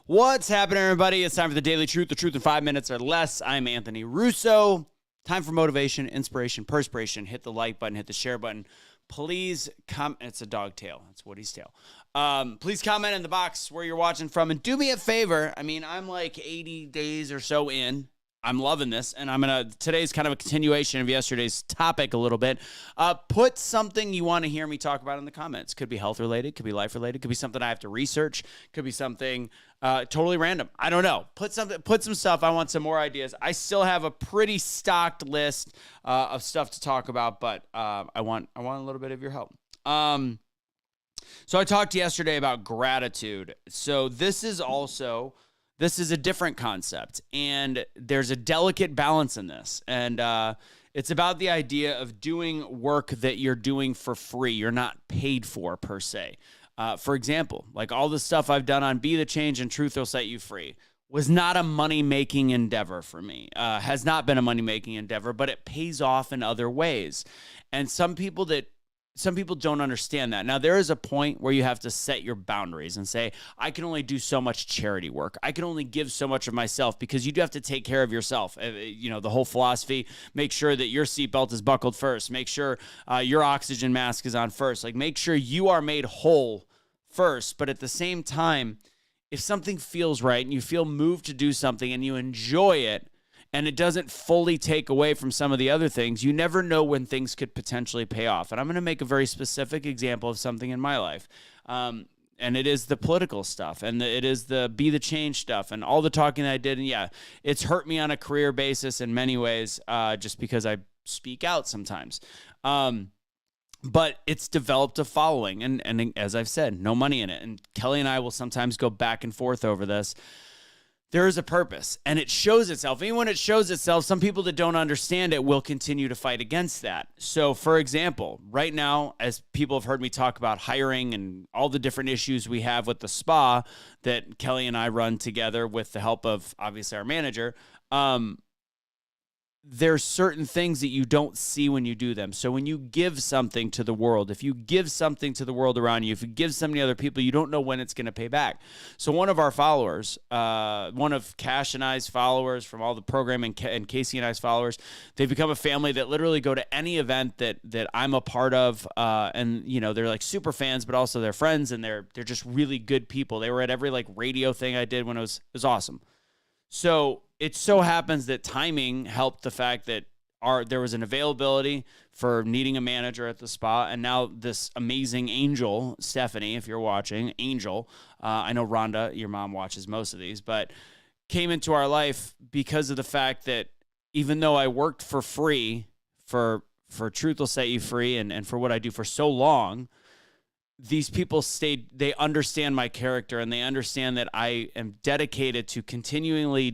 What's happening, everybody? It's time for the Daily Truth, the truth in 5 minutes or less. I'm Anthony Russo. Time for motivation, inspiration, perspiration. Hit the like button, hit the share button. Please it's a dog tail. It's Woody's tail. Please comment in the box where you're watching from, and do me a favor. I mean, I'm like 80 days or so in. I'm loving this, and today's kind of a continuation of yesterday's topic a little bit. Put something you want to hear me talk about in the comments. Could be health related, could be life related, could be something I have to research, could be something totally random. I don't know. Put some stuff. I want some more ideas. I still have a pretty stocked list of stuff to talk about, but I want a little bit of your help. So I talked yesterday about gratitude. So this is a different concept, and there's a delicate balance in this. And it's about the idea of doing work that you're doing for free. You're not paid for, per se. For example, like all the stuff I've done on Be the Change and Truth Will Set You Free was not a money-making endeavor for me. Has not been a money-making endeavor, but it pays off in other ways. And some people don't understand that. Now, there is a point where you have to set your boundaries and say, I can only do so much charity work. I can only give so much of myself, because you do have to take care of yourself. You know, the whole philosophy, make sure that your seatbelt is buckled first. Make sure your oxygen mask is on first. Like, make sure you are made whole first. But at the same time, if something feels right and you feel moved to do something and you enjoy it, and it doesn't fully take away from some of the other things, you never know when things could potentially pay off. And I'm going to make a very specific example of something in my life. And it is the political stuff, and it is the Be the Change stuff, and all the talking that I did. And yeah, it's hurt me on a career basis in many ways, just because I speak out sometimes. But it's developed a following. And as I've said, no money in it. And Kelly and I will sometimes go back and forth over this. There is a purpose, and it shows itself. Even when it shows itself, some people that don't understand it will continue to fight against that. So, for example, right now, as people have heard me talk about hiring and all the different issues we have with the spa that Kelly and I run together with the help of, obviously, our manager, there's certain things that you don't see when you do them. So when you give something to the world, if you give something to the world around you, if you give something to other people, you don't know when it's going to pay back. So one of our followers, one of Cash and I's followers from all the programming, and Casey and I's followers, they've become a family that literally go to any event that I'm a part of. And, you know, they're like super fans, but also they're friends, and they're just really good people. They were at every like radio thing I did when it was awesome. So it so happens that timing helped the fact that there was an availability for needing a manager at the spa, and now this amazing Angel, Stephanie, if you're watching, Angel, I know Rhonda, your mom, watches most of these, but came into our life because of the fact that even though I worked for free for Truth Will Set You Free and for what I do for so long, these people they understand my character, and they understand that I am dedicated to continually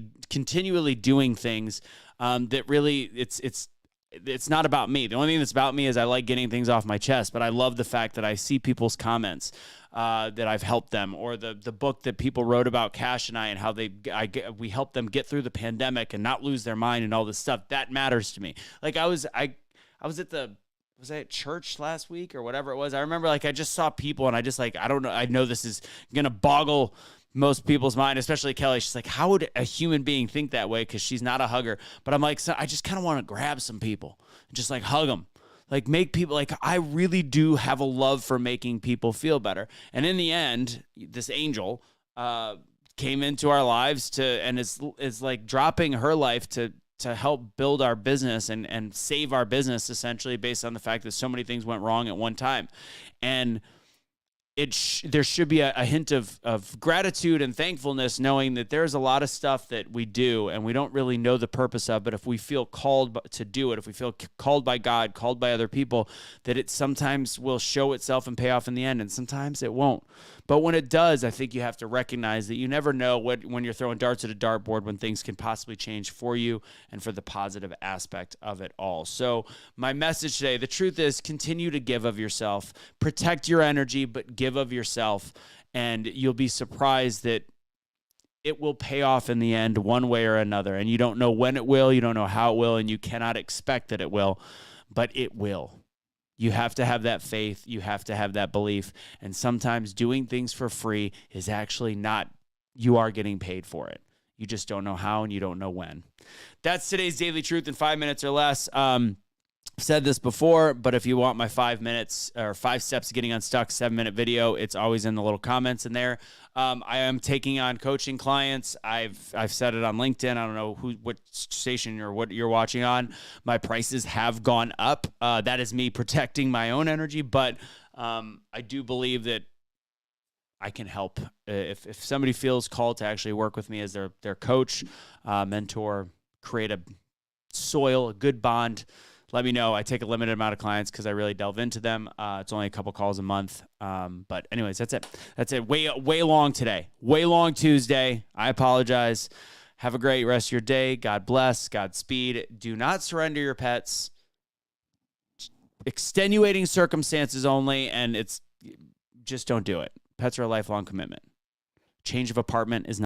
doing things that really it's not about me. The only thing that's about me is I like getting things off my chest, but I love the fact that I see people's comments that I've helped them, or the book that people wrote about Cash and I, and how we helped them get through the pandemic and not lose their mind and all this stuff. That matters to me. Like I was at church last week or whatever it was. I remember I just saw people, and I just I don't know. I know this is going to boggle most people's mind, especially Kelly. She's like, how would a human being think that way? Because she's not a hugger. But I'm like, so I just kind of want to grab some people and just hug them. Make people, I really do have a love for making people feel better. And in the end, this Angel came into our lives and is dropping her life to help build our business and save our business, essentially, based on the fact that so many things went wrong at one time. And there should be a hint of gratitude and thankfulness, knowing that there's a lot of stuff that we do and we don't really know the purpose of, but if we feel called to do it, if we feel called by God, called by other people, that it sometimes will show itself and pay off in the end, and sometimes it won't. But when it does, I think you have to recognize that you never know when you're throwing darts at a dartboard, when things can possibly change for you and for the positive aspect of it all. So my message today, the truth is, continue to give of yourself. Protect your energy, but give of yourself, and you'll be surprised that it will pay off in the end one way or another. And you don't know when it will, you don't know how it will, and you cannot expect that it will, but it will. You have to have that faith. You have to have that belief. And sometimes doing things for free is actually not you are getting paid for it. You just don't know how and you don't know when. That's today's Daily Truth in 5 minutes or less. I've said this before, but if you want my 5 minutes or 5 steps to getting unstuck 7-minute video, it's always in the little comments in there. I am taking on coaching clients. I've said it on LinkedIn. I don't know what station or what you're watching on. My prices have gone up. That is me protecting my own energy, but I do believe that I can help. If somebody feels called to actually work with me as their coach, mentor, create a good bond, let me know. I take a limited amount of clients because I really delve into them. It's only a couple calls a month. But anyways, that's it. That's it. Way long today. Way long Tuesday. I apologize. Have a great rest of your day. God bless. Godspeed. Do not surrender your pets. Extenuating circumstances only, and just don't do it. Pets are a lifelong commitment. Change of apartment is not